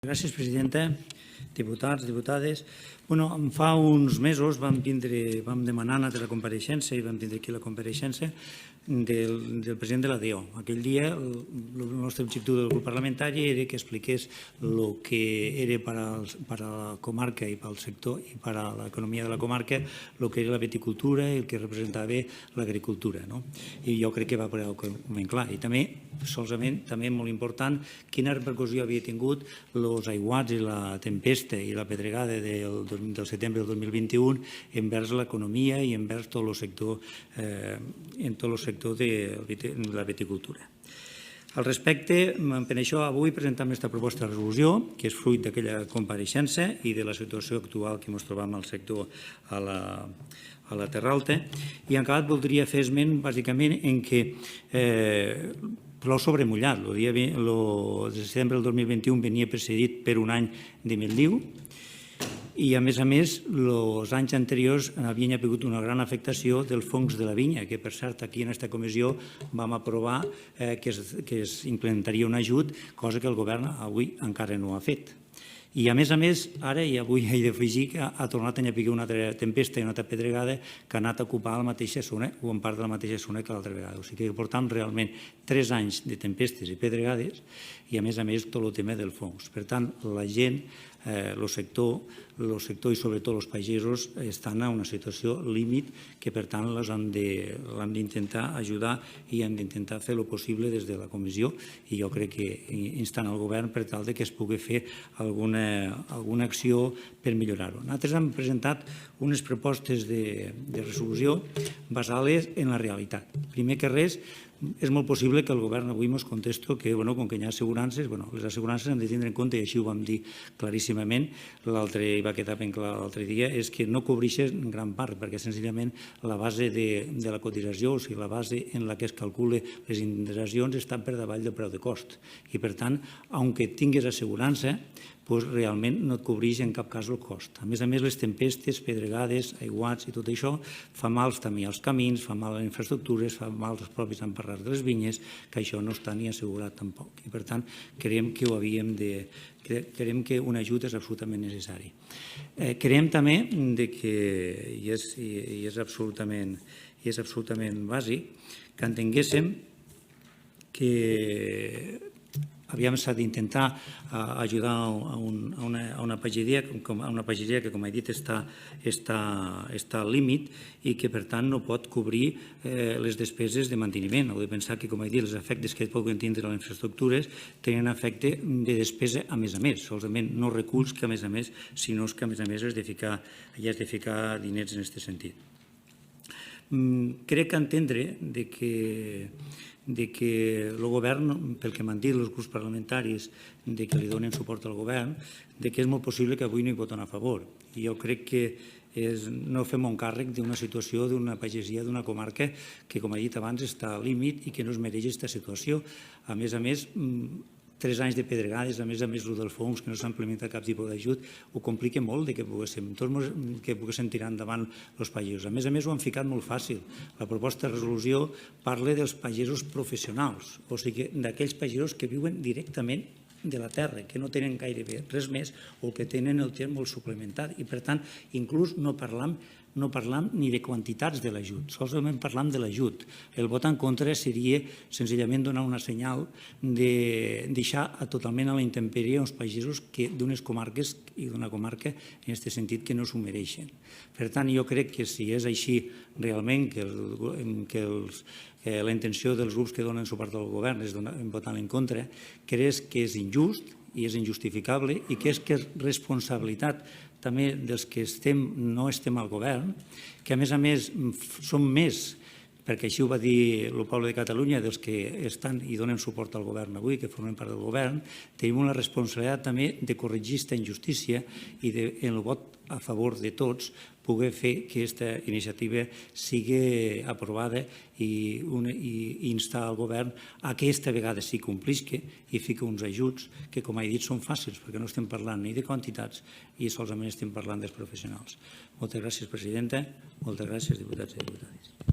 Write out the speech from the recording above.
Gràcies, presidenta, diputats, diputades. Fa uns mesos vam demanar la compareixença i vam tindre aquí la compareixença del president de la DEO. Aquell dia el nostre objectiu del grup parlamentari era que expliqués el que era per a la comarca i pel sector i per a l'economia de la comarca el que era la viticultura i el que representava l'agricultura. I jo crec que va quedar ben clar. I també, solament, també molt important, quina repercussió havia tingut els aiguats i la tempesta i la pedregada del setembre del 2021 envers l'economia i envers tot el sector de la viticultura. Al respecte, per això avui presentem aquesta proposta de resolució, que és fruit d'aquella compareixença i de la situació actual que ens trobam al sector a la Terra Alta. I en acabat voldria fer esment, bàsicament, en què plou sobre mullat. El setembre del 2021 venia precedit per un any de mildiu i, a més, els anys anteriors havien hagut una gran afectació dels fongs de la vinya, que, per cert, aquí en aquesta comissió vam aprovar que es implementaria un ajut, cosa que el govern avui encara no ha fet. I, a més, ara, i avui he d'afegir que ha tornat a enllapicar una altra tempesta i una altra pedregada que ha anat a ocupar la mateixa zona o en part de la mateixa zona que l'altra vegada. O sigui que portam realment 3 anys de tempestes i pedregades i, a més, tot el tema dels fongs. Per tant, la gent, el sector i sobretot els pagesos estan en una situació límit que, per tant, l'hem d'intentar ajudar i hem d'intentar fer el possible des de la comissió i jo crec que instant el govern per tal que es pugui fer alguna acció per millorar-ho. Nosaltres hem presentat unes propostes de resolució basades en la realitat. Primer que res, és molt possible que el govern avui ens contesti que, com que hi ha assegurances, les assegurances hem de tindre en compte, i així ho vam dir claríssimament, i va quedar ben clar l'altre dia, és que no cobreixen en gran part, perquè senzillament la base de la cotització, o sigui, la base en la que es calcula les indemnitzacions està per davall del preu de cost. I, per tant, aunque tinguis assegurança, realment no et cobreix en cap cas el cost. A més, les tempestes, pedregades, aiguats i tot això fa mals també als camins, fa mal a les infraestructures, fa mal als propis emparrats de les vinyes, que això no està ni assegurat tampoc. I, per tant, creiem que un ajut és absolutament necessari. Creiem també que, i és absolutament bàsic, que entenguéssim que s'ha d'intentar ajudar a una pageria que, com he dit, està al límit i que, per tant, no pot cobrir les despeses de manteniment. Heu de pensar que, com he dit, els efectes que poden tindre les infraestructures tenen efecte de despesa a més, solament no reculls que, a més, sinó que, a més, has de ficar diners en aquest sentit. Crec que entendre que el govern, pel que m'han dit els grups parlamentaris que li donen suport al govern, que és molt possible que avui no hi votin a favor. I jo crec que no fem un càrrec d'una situació d'una pagesia, d'una comarca que, com he dit abans, està al límit i que no es mereix aquesta situació. A més, 3 anys de pedregades, a més, el dels fongs, que no s'ha implementat cap tipus d'ajut, ho complica molt que poguéssim tirar endavant els pagesos. A més, ho han ficat molt fàcil. La proposta de resolució parla dels pagesos professionals, o sigui, d'aquells pagesos que viuen directament de la terra, que no tenen gairebé res més o que tenen el temps molt suplementat. I, per tant, inclús no parlam ni de quantitats de l'ajut, solament parlam de l'ajut. El vot en contra seria senzillament donar una senyal de deixar totalment a la intempèrie uns pagesos d'unes comarques i d'una comarca en aquest sentit que no s'ho mereixen. Per tant, jo crec que si és així realment que la intenció dels grups que donen suport al govern és votar en contra, crec que és injust i és injustificable i que és responsabilitat també dels que no estem al govern, que a més som més, perquè així ho va dir el poble de Catalunya, dels que estan i donen suport al govern avui, que formen part del govern, tenim una responsabilitat també de corregir aquesta injustícia i en el vot a favor de tots poder fer que aquesta iniciativa sigui aprovada i instar al govern a que aquesta vegada sí complisca i fiqui uns ajuts que, com he dit, són fàcils perquè no estem parlant ni de quantitats i solament estem parlant dels professionals. Moltes gràcies, presidenta. Moltes gràcies, diputats i diputades.